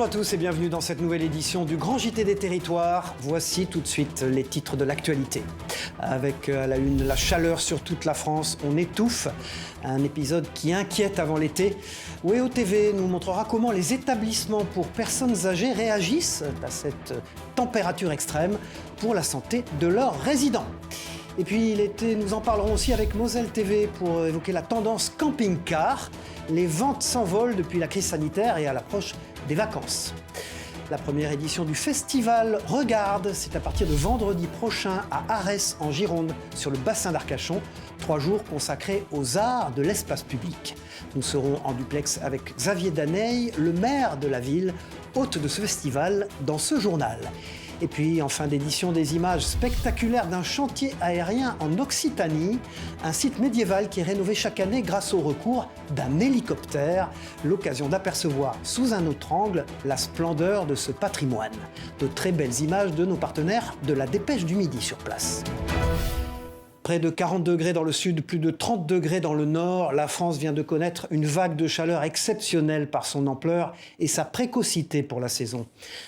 à tous et bienvenue dans cette nouvelle édition du Grand JT des Territoires. Voici tout de suite les titres de l'actualité. Avec à la une la chaleur sur toute la France, on étouffe. Un épisode qui inquiète avant l'été. WEO TV nous montrera comment les établissements pour personnes âgées réagissent à cette température extrême pour la santé de leurs résidents. Et puis l'été, nous en parlerons aussi avec Moselle TV pour évoquer la tendance camping-car. Les ventes s'envolent depuis la crise sanitaire et à l'approche des vacances. La première édition du festival Regarde, c'est à partir de vendredi prochain à Arès en Gironde, sur le bassin d'Arcachon. 3 jours consacrés aux arts de l'espace public. Nous serons en duplex avec Xavier Daneil, le maire de la ville, hôte de ce festival, dans ce journal. Et puis, en fin d'édition, des images spectaculaires d'un chantier aérien en Occitanie, un site médiéval qui est rénové chaque année grâce au recours d'un hélicoptère, l'occasion d'apercevoir sous un autre angle la splendeur de ce patrimoine. De très belles images de nos partenaires de la Dépêche du Midi sur place. Près de 40 degrés dans le sud, plus de 30 degrés dans le nord, la France vient de connaître une vague de chaleur exceptionnelle par son ampleur et sa précocité pour la saison.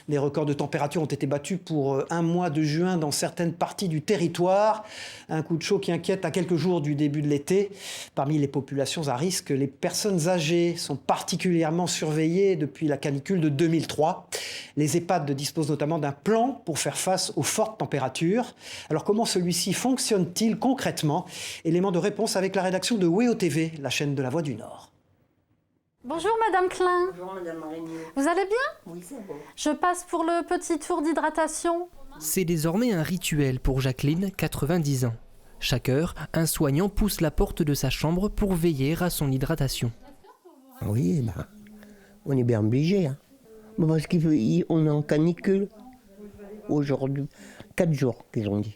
Des records de température ont été battus pour un mois de juin dans certaines parties du territoire. Un coup de chaud qui inquiète à quelques jours du début de l'été. Parmi les populations à risque, les personnes âgées sont particulièrement surveillées depuis la canicule de 2003. Les EHPAD disposent notamment d'un plan pour faire face aux fortes températures. Alors comment celui-ci fonctionne-t-il concrètement? Élément de réponse avec la rédaction de WEO TV, la chaîne de la Voix du Nord. Bonjour Madame Klein. Bonjour Madame Marigny. Vous allez bien? Oui, c'est bon. Je passe pour le petit tour d'hydratation. C'est désormais un rituel pour Jacqueline, 90 ans. Chaque heure, un soignant pousse la porte de sa chambre pour veiller à son hydratation. Oui, on est bien obligé. Hein. Parce qu'on est en canicule. Aujourd'hui, 4 jours qu'ils ont dit.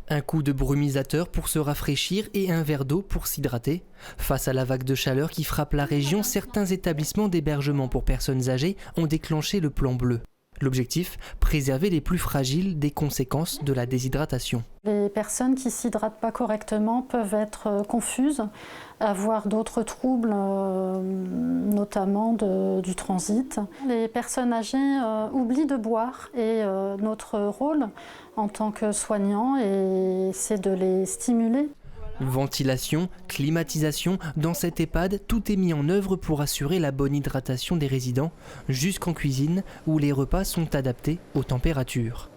Un coup de brumisateur pour se rafraîchir et un verre d'eau pour s'hydrater. Face à la vague de chaleur qui frappe la région, certains établissements d'hébergement pour personnes âgées ont déclenché le plan bleu. L'objectif, préserver les plus fragiles des conséquences de la déshydratation. Les personnes qui ne s'hydratent pas correctement peuvent être confuses, avoir d'autres troubles, notamment du transit. Les personnes âgées oublient de boire et notre rôle en tant que soignant, c'est de les stimuler. Ventilation, climatisation, dans cette EHPAD, tout est mis en œuvre pour assurer la bonne hydratation des résidents, jusqu'en cuisine où les repas sont adaptés aux températures.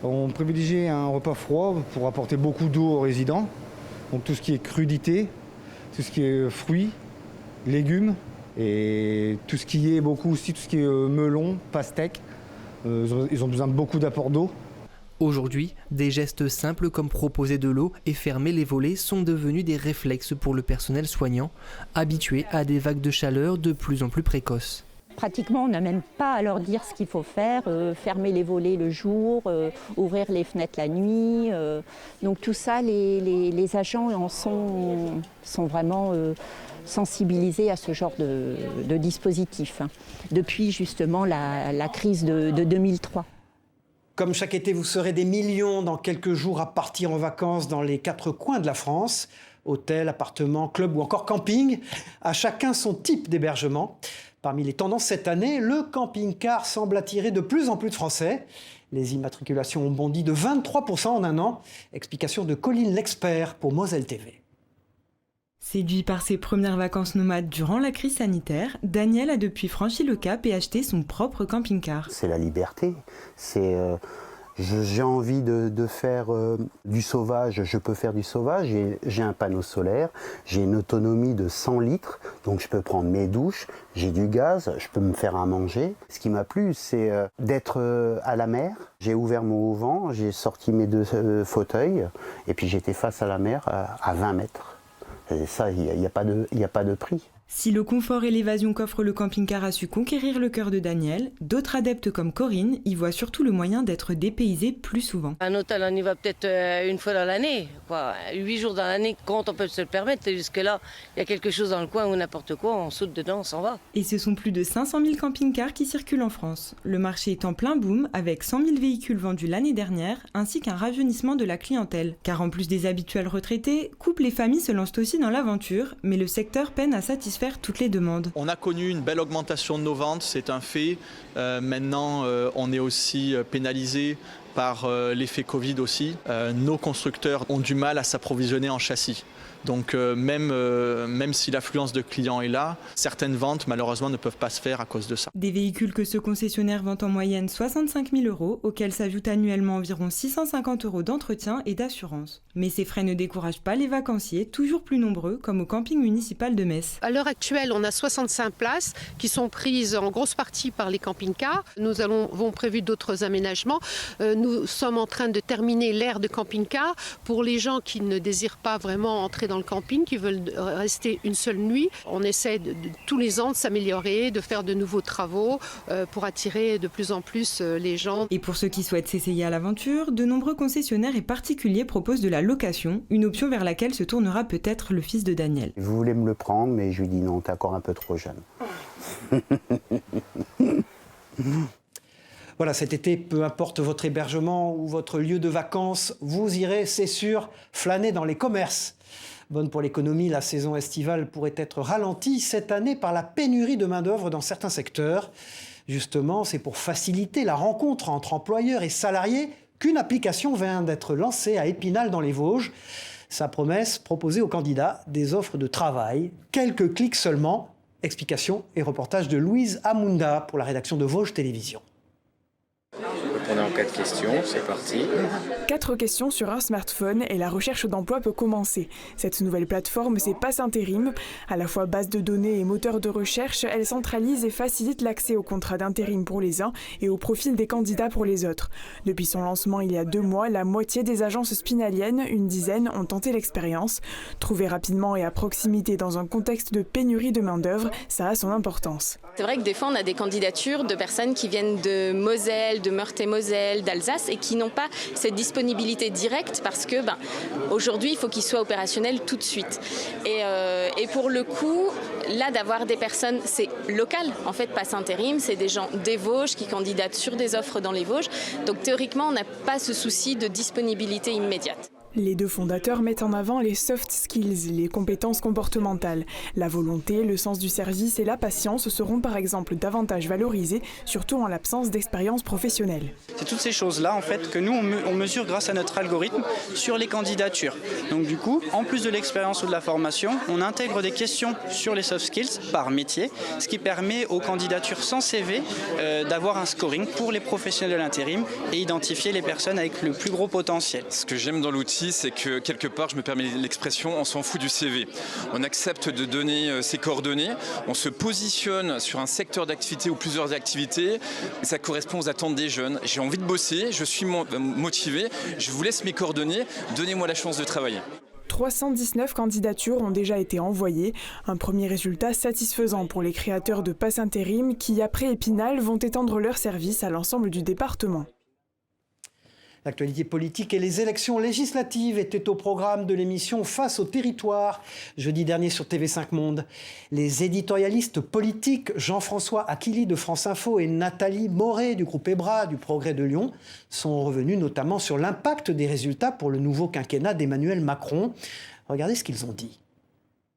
On privilégie un repas froid pour apporter beaucoup d'eau aux résidents. Donc tout ce qui est crudité, tout ce qui est fruits, légumes et tout ce qui est beaucoup aussi, tout ce qui est melon, pastèque. Ils ont besoin de beaucoup d'apport d'eau. Aujourd'hui, des gestes simples comme proposer de l'eau et fermer les volets sont devenus des réflexes pour le personnel soignant, habitué à des vagues de chaleur de plus en plus précoces. Pratiquement, on n'a même pas à leur dire ce qu'il faut faire, fermer les volets le jour, ouvrir les fenêtres la nuit. Donc tout ça, les agents en sont vraiment sensibilisés à ce genre de dispositif, hein, depuis justement la crise de 2003. Comme chaque été, vous serez des millions dans quelques jours à partir en vacances dans les 4 coins de la France. Hôtels, appartements, clubs ou encore camping. À chacun son type d'hébergement. Parmi les tendances cette année, le camping-car semble attirer de plus en plus de Français. Les immatriculations ont bondi de 23% en un an. Explication de Colline l'expert pour Moselle TV. Séduit par ses premières vacances nomades durant la crise sanitaire, Daniel a depuis franchi le cap et acheté son propre camping-car. C'est la liberté, j'ai envie de faire du sauvage, je peux faire du sauvage, j'ai un panneau solaire, j'ai une autonomie de 100 litres, donc je peux prendre mes douches, j'ai du gaz, je peux me faire à manger. Ce qui m'a plu, c'est d'être à la mer. J'ai ouvert mon auvent, j'ai sorti mes 2 fauteuils, et puis j'étais face à la mer à 20 mètres. Et ça, il n'y a pas de prix. Si le confort et l'évasion qu'offre le camping-car a su conquérir le cœur de Daniel, d'autres adeptes comme Corinne y voient surtout le moyen d'être dépaysés plus souvent. Un hôtel, on y va peut-être une fois dans l'année, 8 jours dans l'année, quand on peut se le permettre. Et jusque-là, il y a quelque chose dans le coin ou n'importe quoi, on saute dedans, on s'en va. Et ce sont plus de 500 000 camping-cars qui circulent en France. Le marché est en plein boom, avec 100 000 véhicules vendus l'année dernière, ainsi qu'un rajeunissement de la clientèle. Car en plus des habituels retraités, couples et familles se lancent aussi dans l'aventure, mais le secteur peine à satisfaire satisfaire toutes les demandes. On a connu une belle augmentation de nos ventes, c'est un fait. Maintenant, on est aussi pénalisé par l'effet Covid aussi. Nos constructeurs ont du mal à s'approvisionner en châssis. Donc même si l'affluence de clients est là, certaines ventes malheureusement ne peuvent pas se faire à cause de ça. Des véhicules que ce concessionnaire vend en moyenne 65 000 €, auxquels s'ajoutent annuellement environ 650 € d'entretien et d'assurance. Mais ces frais ne découragent pas les vacanciers, toujours plus nombreux, comme au camping municipal de Metz. À l'heure actuelle, on a 65 places qui sont prises en grosse partie par les camping-cars. Nous avons prévu d'autres aménagements. Nous sommes en train de terminer l'aire de camping-car pour les gens qui ne désirent pas vraiment entrer dans le camping, qui veulent rester une seule nuit. On essaie tous les ans de s'améliorer, de faire de nouveaux travaux pour attirer de plus en plus les gens. Et pour ceux qui souhaitent s'essayer à l'aventure, de nombreux concessionnaires et particuliers proposent de la location, une option vers laquelle se tournera peut-être le fils de Daniel. Vous voulez me le prendre, mais je lui dis non, t'es encore un peu trop jeune. Voilà, cet été, peu importe votre hébergement ou votre lieu de vacances, vous irez, c'est sûr, flâner dans les commerces. Bonne pour l'économie, la saison estivale pourrait être ralentie cette année par la pénurie de main-d'œuvre dans certains secteurs. Justement, c'est pour faciliter la rencontre entre employeurs et salariés qu'une application vient d'être lancée à Épinal dans les Vosges. Sa promesse, proposer aux candidats des offres de travail. Quelques clics seulement. Explication et reportage de Louise Amunda pour la rédaction de Vosges Télévisions. Répondez en 4 questions, c'est parti. 4 questions sur un smartphone et la recherche d'emploi peut commencer. Cette nouvelle plateforme, c'est Pass Intérim. À la fois base de données et moteur de recherche, elle centralise et facilite l'accès au contrat d'intérim pour les uns et au profil des candidats pour les autres. Depuis son lancement il y a 2 mois, la moitié des agences spinaliennes, une dizaine, ont tenté l'expérience. Trouver rapidement et à proximité dans un contexte de pénurie de main-d'œuvre, ça a son importance. C'est vrai que des fois, on a des candidatures de personnes qui viennent de Moselle, de Meurthe-et-Moselle, d'Alsace et qui n'ont pas cette disponibilité directe parce que aujourd'hui, il faut qu'ils soient opérationnels tout de suite. Et pour le coup, là, d'avoir des personnes, c'est local. En fait, Pass Intérim, c'est des gens des Vosges qui candidatent sur des offres dans les Vosges. Donc théoriquement, on n'a pas ce souci de disponibilité immédiate. Les 2 fondateurs mettent en avant les soft skills, les compétences comportementales. La volonté, le sens du service et la patience seront par exemple davantage valorisés, surtout en l'absence d'expérience professionnelle. C'est toutes ces choses-là en fait que nous on mesure grâce à notre algorithme sur les candidatures. Donc du coup, en plus de l'expérience ou de la formation, on intègre des questions sur les soft skills par métier, ce qui permet aux candidatures sans CV d'avoir un scoring pour les professionnels de l'intérim et identifier les personnes avec le plus gros potentiel. Ce que j'aime dans l'outil, c'est que quelque part, je me permets l'expression, on s'en fout du CV. On accepte de donner ses coordonnées, on se positionne sur un secteur d'activité ou plusieurs activités, et ça correspond aux attentes des jeunes. J'ai envie de bosser, je suis motivé, je vous laisse mes coordonnées, donnez-moi la chance de travailler. 319 candidatures ont déjà été envoyées, un premier résultat satisfaisant pour les créateurs de Pass Intérim qui, après Épinal, vont étendre leurs services à l'ensemble du département. L'actualité politique et les élections législatives étaient au programme de l'émission Face au territoire, jeudi dernier sur TV5 Monde. Les éditorialistes politiques Jean-François Aquili de France Info et Nathalie Moret du groupe EBRA du Progrès de Lyon sont revenus notamment sur l'impact des résultats pour le nouveau quinquennat d'Emmanuel Macron. Regardez ce qu'ils ont dit.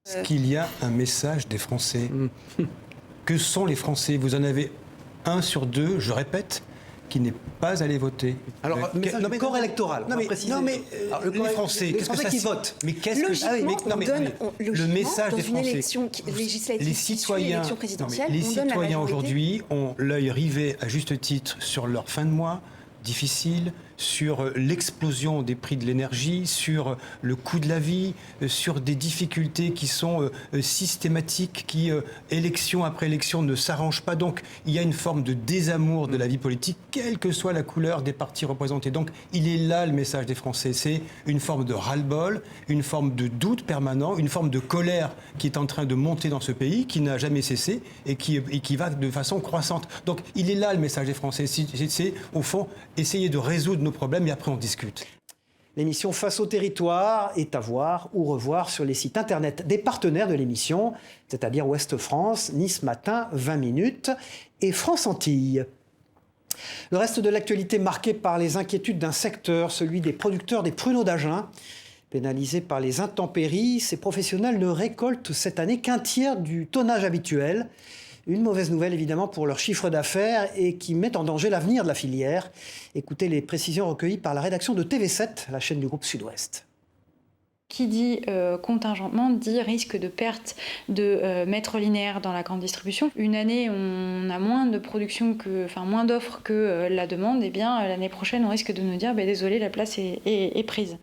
Est-ce qu'il y a un message des Français ? Que sont les Français ? Vous en avez 1 sur 2, je répète, qui n'est pas allé voter. Alors, le corps électoral, les Français, qu'est-ce que ça qui votent. Mais qu'est-ce que le message des Français, les citoyens, les citoyens aujourd'hui ont l'œil rivé à juste titre sur leur fin de mois difficile, sur l'explosion des prix de l'énergie, sur le coût de la vie, sur des difficultés qui sont systématiques, qui, élection après élection, ne s'arrangent pas. Donc, il y a une forme de désamour de la vie politique, quelle que soit la couleur des partis représentés. Donc, il est là le message des Français. C'est une forme de ras-le-bol, une forme de doute permanent, une forme de colère qui est en train de monter dans ce pays, qui n'a jamais cessé et qui va de façon croissante. Donc, il est là le message des Français. C'est au fond, essayer de résoudre nos problèmes et après on discute. L'émission Face au territoire est à voir ou revoir sur les sites internet des partenaires de l'émission, c'est-à-dire Ouest France, Nice Matin, 20 minutes et France Antilles. Le reste de l'actualité marqué par les inquiétudes d'un secteur, celui des producteurs des pruneaux d'Agen. Pénalisés par les intempéries, ces professionnels ne récoltent cette année qu'un tiers du tonnage habituel. Une mauvaise nouvelle évidemment pour leur chiffre d'affaires et qui met en danger l'avenir de la filière. Écoutez les précisions recueillies par la rédaction de TV7, la chaîne du groupe Sud-Ouest. Qui dit contingentement dit risque de perte de mètres linéaires dans la grande distribution. Une année, on a moins de production moins d'offres que la demande. Et bien l'année prochaine, on risque de nous dire désolé, la place est prise.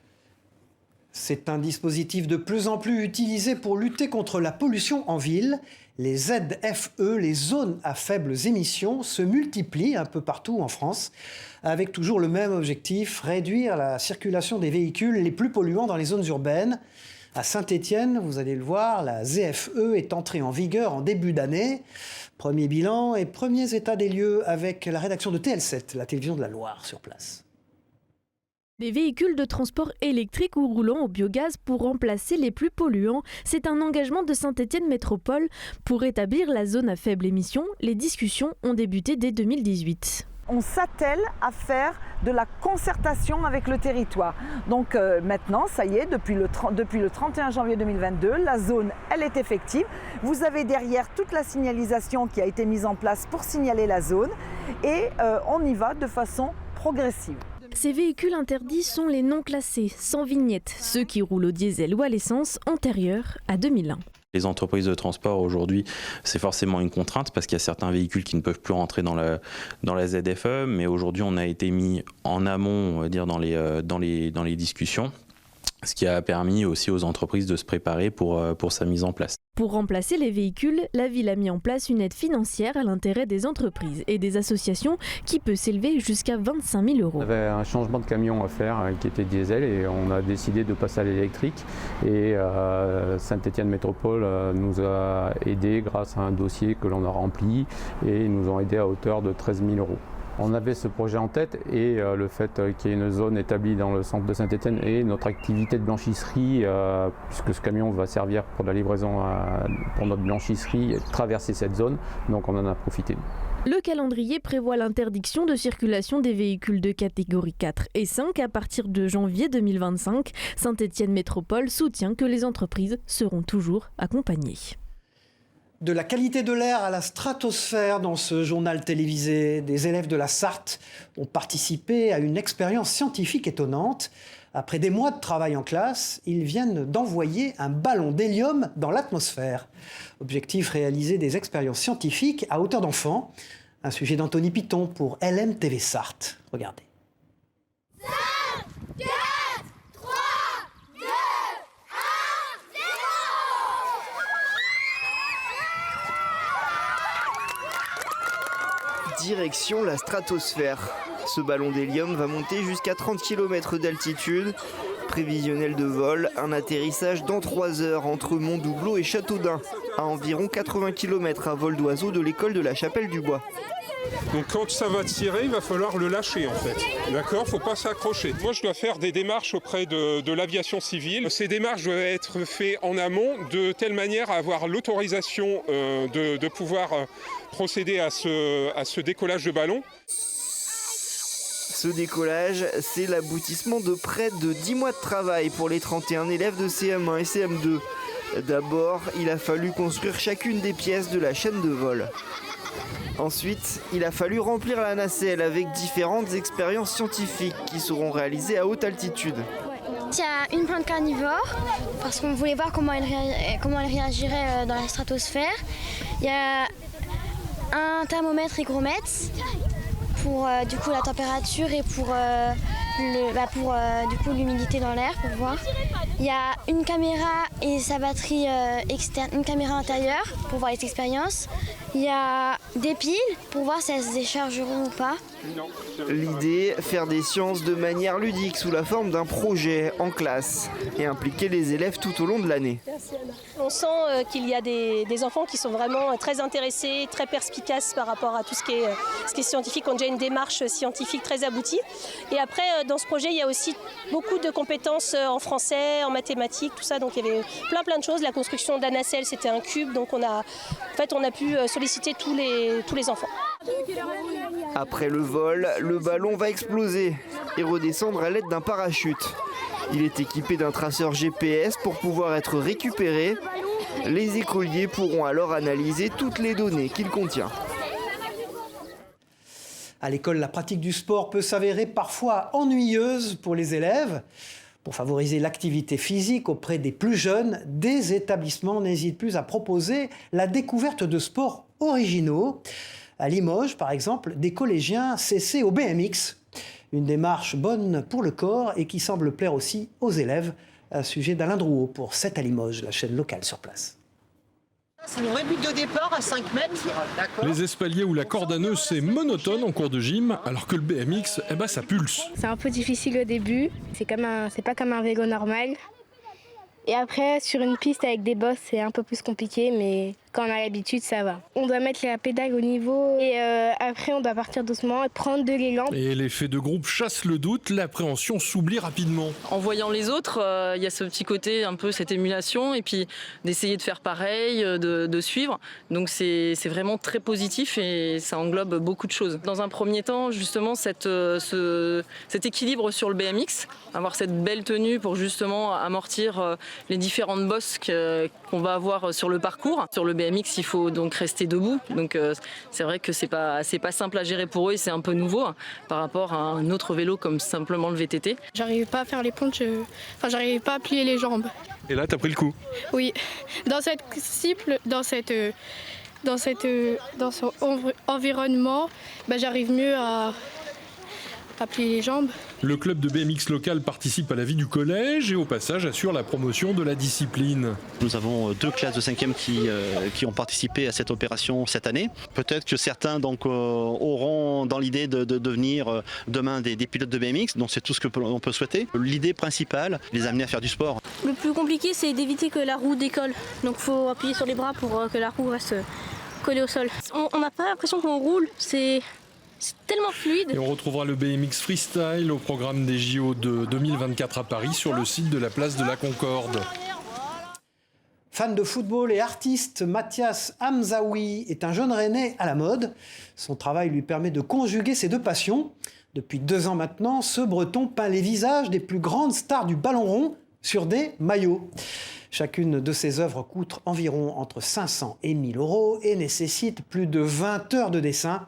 C'est un dispositif de plus en plus utilisé pour lutter contre la pollution en ville. Les ZFE, les zones à faibles émissions, se multiplient un peu partout en France, avec toujours le même objectif, réduire la circulation des véhicules les plus polluants dans les zones urbaines. À Saint-Étienne, vous allez le voir, la ZFE est entrée en vigueur en début d'année. Premier bilan et premiers états des lieux avec la rédaction de TL7, la télévision de la Loire, sur place. Des véhicules de transport électriques ou roulant au biogaz pour remplacer les plus polluants. C'est un engagement de Saint-Étienne Métropole. Pour établir la zone à faible émission, les discussions ont débuté dès 2018. On s'attelle à faire de la concertation avec le territoire. Donc maintenant, ça y est, depuis le 31 janvier 2022, la zone, elle est effective. Vous avez derrière toute la signalisation qui a été mise en place pour signaler la zone et on y va de façon progressive. Ces véhicules interdits sont les non classés, sans vignette, ceux qui roulent au diesel ou à l'essence antérieurs à 2001. Les entreprises de transport aujourd'hui, c'est forcément une contrainte parce qu'il y a certains véhicules qui ne peuvent plus rentrer dans la ZFE, mais aujourd'hui on a été mis en amont, on va dire, dans les discussions, ce qui a permis aussi aux entreprises de se préparer pour sa mise en place. Pour remplacer les véhicules, la ville a mis en place une aide financière à l'intérêt des entreprises et des associations qui peut s'élever jusqu'à 25 000 €. On avait un changement de camion à faire qui était diesel et on a décidé de passer à l'électrique. Et Saint-Étienne Métropole nous a aidés grâce à un dossier que l'on a rempli et ils nous ont aidés à hauteur de 13 000 €. On avait ce projet en tête et le fait qu'il y ait une zone établie dans le centre de Saint-Étienne et notre activité de blanchisserie, puisque ce camion va servir pour la livraison pour notre blanchisserie, traverser cette zone, donc on en a profité. Le calendrier prévoit l'interdiction de circulation des véhicules de catégorie 4 et 5 à partir de janvier 2025. Saint-Étienne Métropole soutient que les entreprises seront toujours accompagnées. De la qualité de l'air à la stratosphère dans ce journal télévisé, des élèves de la Sarthe ont participé à une expérience scientifique étonnante. Après des mois de travail en classe, ils viennent d'envoyer un ballon d'hélium dans l'atmosphère. Objectif, réaliser des expériences scientifiques à hauteur d'enfant. Un sujet d'Anthony Piton pour LMTV Sarthe. Regardez. 5, 4, 3, 2, 1, 0. Direction la stratosphère. Ce ballon d'hélium va monter jusqu'à 30 km d'altitude. Prévisionnel de vol, un atterrissage dans 3 heures entre Montdoubleau et Châteaudun, à environ 80 km à vol d'oiseau de l'école de la Chapelle-du-Bois. Donc quand ça va tirer, il va falloir le lâcher en fait. D'accord ? Faut pas s'accrocher. Moi je dois faire des démarches auprès de l'aviation civile. Ces démarches doivent être faites en amont de telle manière à avoir l'autorisation de pouvoir procéder à ce décollage de ballon. Ce décollage, c'est l'aboutissement de près de 10 mois de travail pour les 31 élèves de CM1 et CM2. D'abord, il a fallu construire chacune des pièces de la chaîne de vol. Ensuite, il a fallu remplir la nacelle avec différentes expériences scientifiques qui seront réalisées à haute altitude. Il y a une plante carnivore, parce qu'on voulait voir comment elle réagirait dans la stratosphère. Il y a un thermomètre hygromètre pour du coup la température et pour du coup l'humidité dans l'air pour voir. Il y a une caméra et sa batterie externe, une caméra intérieure pour voir les expériences. Il y a des piles pour voir si elles se déchargeront ou pas. L'idée, faire des sciences de manière ludique sous la forme d'un projet en classe et impliquer les élèves tout au long de l'année. On sent qu'il y a des enfants qui sont vraiment très intéressés, très perspicaces par rapport à tout ce qui est scientifique, ont déjà une démarche scientifique très aboutie. Et après, dans ce projet, il y a aussi beaucoup de compétences en français, en mathématiques, tout ça. Donc il y avait plein de choses. La construction d'un nacelle, c'était un cube, donc on a pu solliciter tous les enfants. Après le vol, le ballon va exploser et redescendre à l'aide d'un parachute. Il est équipé d'un traceur GPS pour pouvoir être récupéré. Les écoliers pourront alors analyser toutes les données qu'il contient. À l'école, la pratique du sport peut s'avérer parfois ennuyeuse pour les élèves. Pour favoriser l'activité physique auprès des plus jeunes, des établissements n'hésitent plus à proposer la découverte de sports originaux. À Limoges, par exemple, des collégiens s'essaient au BMX. Une démarche bonne pour le corps et qui semble plaire aussi aux élèves. Un sujet d'Alain Drouot pour 7 à Limoges, la chaîne locale sur place. C'est mon vrai but de départ à 5 mètres. Les espaliers ou la corde à nœuds, c'est monotone en cours de gym, alors que le BMX, ça pulse. C'est un peu difficile au début, c'est pas comme un vélo normal. Et après, sur une piste avec des bosses, c'est un peu plus compliqué, mais quand on a l'habitude, ça va. On doit mettre la pédale au niveau et après, on doit partir doucement et prendre de l'élan. Et l'effet de groupe chasse le doute, l'appréhension s'oublie rapidement. En voyant les autres, il y a ce petit côté, un peu cette émulation, et puis d'essayer de faire pareil, de suivre. Donc c'est vraiment très positif et ça englobe beaucoup de choses. Dans un premier temps, justement, cet équilibre sur le BMX, avoir cette belle tenue pour justement amortir les différentes bosses qu'on va avoir sur le parcours. Sur le BMX, il faut donc rester debout. Donc c'est vrai que c'est pas simple à gérer pour eux et c'est un peu nouveau par rapport à un autre vélo comme simplement le VTT. J'arrivais pas à faire les pompes, j'arrivais pas à plier les jambes. Et là, t'as pris le coup? Oui, dans ce environnement, j'arrive mieux à plier les jambes. Le club de BMX local participe à la vie du collège et au passage assure la promotion de la discipline. Nous avons 2 classes de 5e qui ont participé à cette opération cette année. Peut-être que certains auront dans l'idée de devenir demain des pilotes de BMX, donc c'est tout ce que l'on peut souhaiter. L'idée principale, les amener à faire du sport. Le plus compliqué, c'est d'éviter que la roue décolle. Donc il faut appuyer sur les bras pour que la roue reste collée au sol. On n'a pas l'impression qu'on roule, c'est tellement fluide. Et on retrouvera le BMX freestyle au programme des JO de 2024 à Paris sur le site de la place de la Concorde. Fan de football et artiste, Mathias Hamzaoui est un jeune Rennais à la mode. Son travail lui permet de conjuguer ses 2 passions. Depuis 2 ans maintenant, ce Breton peint les visages des plus grandes stars du ballon rond sur des maillots. Chacune de ses œuvres coûte environ entre 500 et 1000 € et nécessite plus de 20 heures de dessin.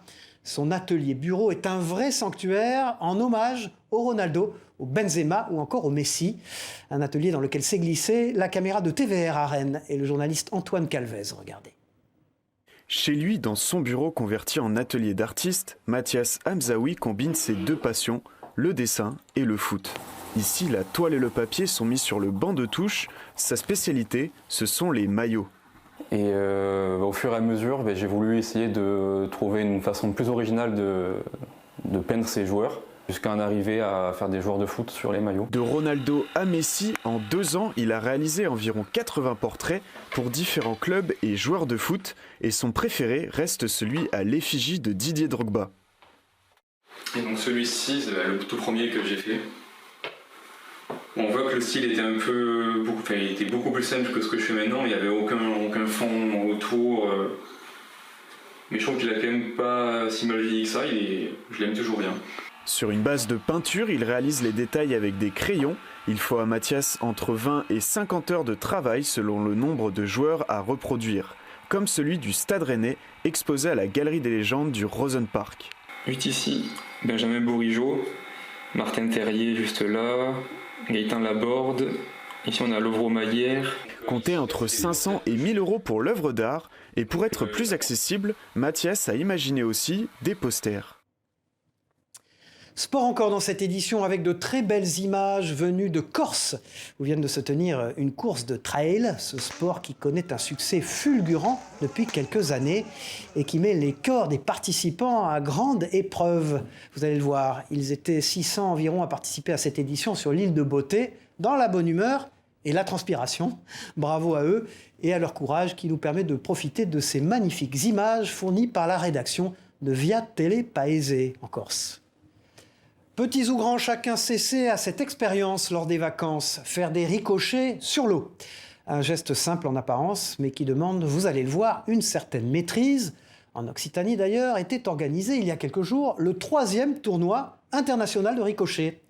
Son atelier bureau est un vrai sanctuaire en hommage au Ronaldo, au Benzema ou encore au Messi. Un atelier dans lequel s'est glissée la caméra de TVR à Rennes et le journaliste Antoine Calvez. Regardez. Chez lui, dans son bureau converti en atelier d'artiste, Mathias Hamzaoui combine ses 2 passions, le dessin et le foot. Ici, la toile et le papier sont mis sur le banc de touche. Sa spécialité, ce sont les maillots. Et au fur et à mesure, j'ai voulu essayer de trouver une façon plus originale de peindre ces joueurs, jusqu'à en arriver à faire des joueurs de foot sur les maillots. De Ronaldo à Messi, en 2 ans, il a réalisé environ 80 portraits pour différents clubs et joueurs de foot, et son préféré reste celui à l'effigie de Didier Drogba. Et donc celui-ci, c'est le tout premier que j'ai fait. On voit que le style était il était beaucoup plus simple que ce que je fais maintenant, il n'y avait aucun fond autour. Mais je trouve qu'il a quand même pas si mal vieilli que ça, je l'aime toujours bien. Sur une base de peinture, il réalise les détails avec des crayons. Il faut à Mathias entre 20 et 50 heures de travail selon le nombre de joueurs à reproduire, comme celui du Stade Rennais, exposé à la Galerie des légendes du Rosenpark. 8 ici, Benjamin Bourigeaud, Martin Terrier juste là, Gaëtan Laborde, ici on a Lovro-Maillère. Comptez entre 500 et 1000 € pour l'œuvre d'art, et pour être plus accessible, Mathias a imaginé aussi des posters. Sport encore dans cette édition avec de très belles images venues de Corse, où vient de se tenir une course de trail, ce sport qui connaît un succès fulgurant depuis quelques années et qui met les corps des participants à grande épreuve. Vous allez le voir, ils étaient 600 environ à participer à cette édition sur l'île de Beauté, dans la bonne humeur et la transpiration. Bravo à eux et à leur courage qui nous permet de profiter de ces magnifiques images fournies par la rédaction de Via Tele Paese en Corse. Petits ou grands, chacun s'essaie à cette expérience lors des vacances, faire des ricochets sur l'eau. Un geste simple en apparence, mais qui demande, vous allez le voir, une certaine maîtrise. En Occitanie d'ailleurs, était organisé il y a quelques jours le 3e tournoi international de ricochet.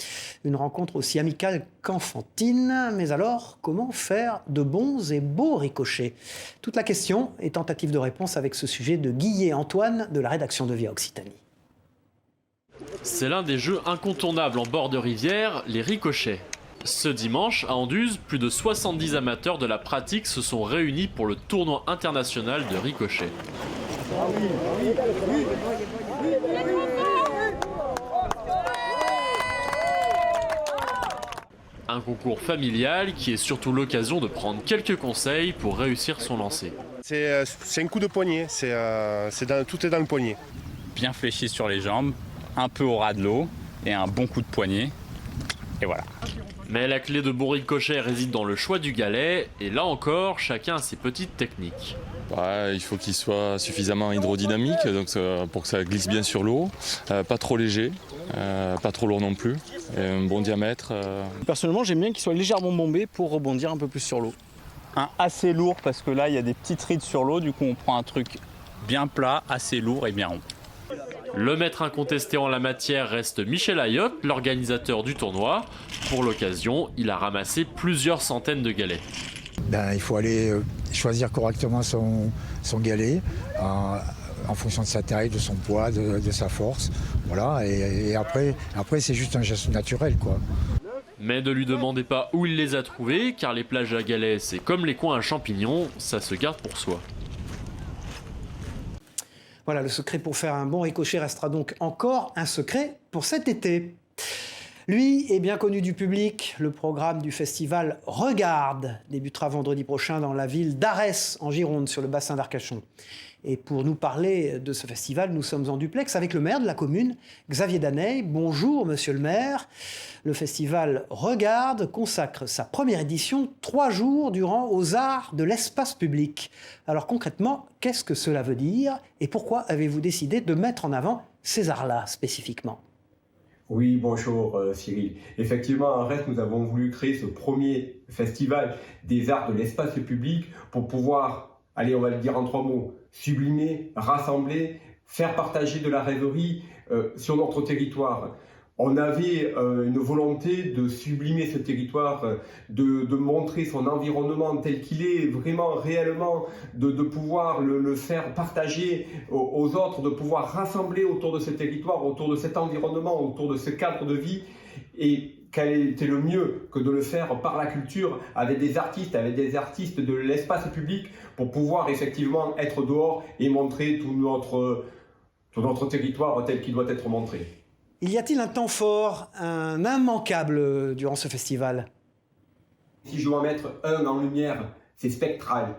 Une rencontre aussi amicale qu'enfantine. Mais alors, comment faire de bons et beaux ricochets? Toute la question et tentative de réponse avec ce sujet de Guillet Antoine de la rédaction de Via Occitanie. C'est l'un des jeux incontournables en bord de rivière, les ricochets. Ce dimanche, à Anduze, plus de 70 amateurs de la pratique se sont réunis pour le tournoi international de ricochet. Un concours familial qui est surtout l'occasion de prendre quelques conseils pour réussir son lancer. C'est un coup de poignet, tout est dans le poignet. Bien fléchi sur les jambes, un peu au ras de l'eau et un bon coup de poignet. Et voilà. Mais la clé de bon ricochet réside dans le choix du galet, et là encore, chacun a ses petites techniques. Il faut qu'il soit suffisamment hydrodynamique, donc pour que ça glisse bien sur l'eau, pas trop léger, pas trop lourd non plus, et un bon diamètre. Personnellement, j'aime bien qu'il soit légèrement bombé pour rebondir un peu plus sur l'eau. Un assez lourd parce que là, il y a des petites rides sur l'eau, du coup on prend un truc bien plat, assez lourd et bien rond. Le maître incontesté en la matière reste Michel Ayotte, l'organisateur du tournoi. Pour l'occasion, il a ramassé plusieurs centaines de galets. Il faut aller choisir correctement son galet en fonction de sa taille, de son poids, de sa force. Voilà, et après c'est juste un geste naturel, quoi. Mais ne lui demandez pas où il les a trouvés, car les plages à galets, c'est comme les coins à champignons, ça se garde pour soi. Voilà, le secret pour faire un bon ricochet restera donc encore un secret pour cet été. Lui est bien connu du public. Le programme du festival Regarde débutera vendredi prochain dans la ville d'Arès, en Gironde, sur le bassin d'Arcachon. Et pour nous parler de ce festival, nous sommes en duplex avec le maire de la commune, Xavier Daney. Bonjour, monsieur le maire. Le festival Regarde consacre sa première édition 3 jours durant aux arts de l'espace public. Alors concrètement, qu'est-ce que cela veut dire et pourquoi avez-vous décidé de mettre en avant ces arts-là spécifiquement ? Oui, bonjour Cyril. Effectivement, à Arès, nous avons voulu créer ce premier festival des arts de l'espace public pour pouvoir, allez, on va le dire en 3 mots, sublimer, rassembler, faire partager de la rêverie sur notre territoire. On avait une volonté de sublimer ce territoire, de montrer son environnement tel qu'il est, vraiment, réellement, de pouvoir le faire partager aux autres, de pouvoir rassembler autour de ce territoire, autour de cet environnement, autour de ce cadre de vie. Et quel était le mieux que de le faire par la culture, avec des artistes de l'espace public, pour pouvoir effectivement être dehors et montrer tout notre territoire tel qu'il doit être montré. Y a-t-il un temps fort, un immanquable durant ce festival ? Si je dois en mettre un en lumière, c'est Spectral.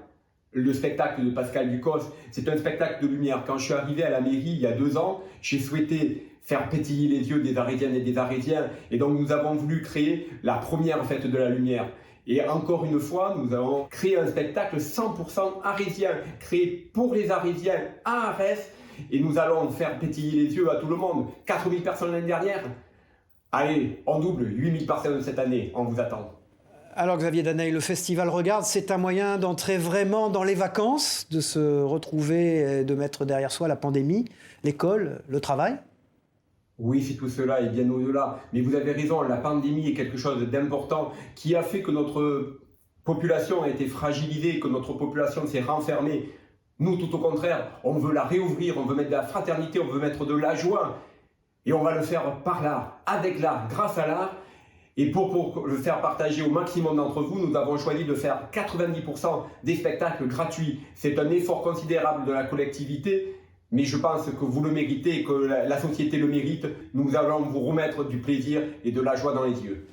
Le spectacle de Pascal Ducos, c'est un spectacle de lumière. Quand je suis arrivé à la mairie il y a 2 ans, j'ai souhaité faire pétiller les yeux des Arésiennes et des Arésiens. Et donc nous avons voulu créer la première fête de la lumière. Et encore une fois, nous avons créé un spectacle 100% arésien, créé pour les Arésiens à Arès. Et nous allons faire pétiller les yeux à tout le monde. 4000 personnes l'année dernière. Allez, on double, 8000 personnes cette année, on vous attend. Alors Xavier Daney, le festival Regarde, c'est un moyen d'entrer vraiment dans les vacances, de se retrouver, de mettre derrière soi la pandémie, l'école, le travail ? Oui, c'est tout cela et bien au-delà. Mais vous avez raison, la pandémie est quelque chose d'important qui a fait que notre population a été fragilisée, que notre population s'est renfermée. Nous, tout au contraire, on veut la réouvrir, on veut mettre de la fraternité, on veut mettre de la joie. Et on va le faire par l'art, avec l'art, grâce à l'art. Et pour le faire partager au maximum d'entre vous, nous avons choisi de faire 90% des spectacles gratuits. C'est un effort considérable de la collectivité, mais je pense que vous le méritez et que la société le mérite. Nous allons vous remettre du plaisir et de la joie dans les yeux.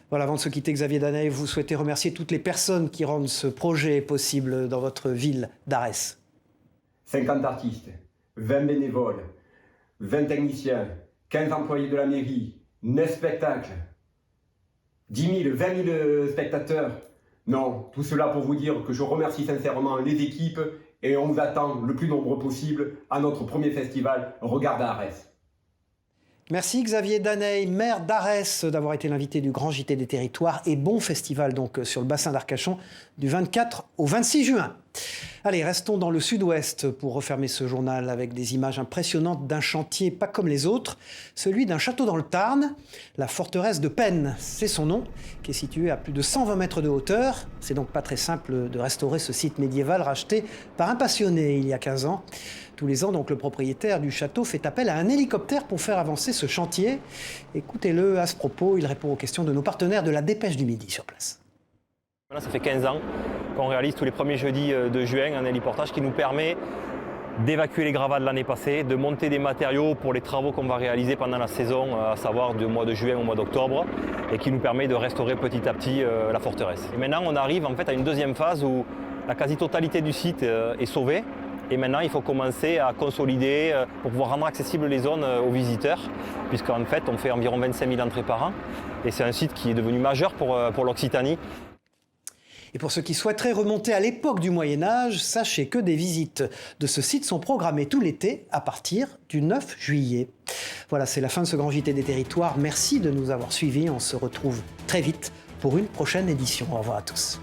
Voilà, avant de se quitter, Xavier Daney, vous souhaitez remercier toutes les personnes qui rendent ce projet possible dans votre ville d'Arès. 50 artistes, 20 bénévoles, 20 techniciens, 15 employés de la mairie, 9 spectacles, 10 000, 20 000 spectateurs. Non, tout cela pour vous dire que je remercie sincèrement les équipes et on vous attend le plus nombreux possible à notre premier festival Regarde à Arès. Merci Xavier Daney, maire d'Arès, d'avoir été l'invité du Grand JT des Territoires et bon festival donc sur le bassin d'Arcachon du 24 au 26 juin. Allez, restons dans le sud-ouest pour refermer ce journal avec des images impressionnantes d'un chantier pas comme les autres, celui d'un château dans le Tarn, la forteresse de Penn, c'est son nom, qui est située à plus de 120 mètres de hauteur. C'est donc pas très simple de restaurer ce site médiéval racheté par un passionné il y a 15 ans. Tous les ans, donc, le propriétaire du château fait appel à un hélicoptère pour faire avancer ce chantier. Écoutez-le à ce propos, il répond aux questions de nos partenaires de la Dépêche du Midi sur place. Ça fait 15 ans qu'on réalise tous les premiers jeudis de juin un héliportage qui nous permet d'évacuer les gravats de l'année passée, de monter des matériaux pour les travaux qu'on va réaliser pendant la saison, à savoir du mois de juin au mois d'octobre, et qui nous permet de restaurer petit à petit la forteresse. Et maintenant, on arrive en fait à une deuxième phase où la quasi-totalité du site est sauvée. Et maintenant, il faut commencer à consolider pour pouvoir rendre accessibles les zones aux visiteurs, puisqu'en fait, on fait environ 25 000 entrées par an. Et c'est un site qui est devenu majeur pour l'Occitanie. Et pour ceux qui souhaiteraient remonter à l'époque du Moyen-Âge, sachez que des visites de ce site sont programmées tout l'été à partir du 9 juillet. Voilà, c'est la fin de ce grand JT des territoires. Merci de nous avoir suivis. On se retrouve très vite pour une prochaine édition. Au revoir à tous.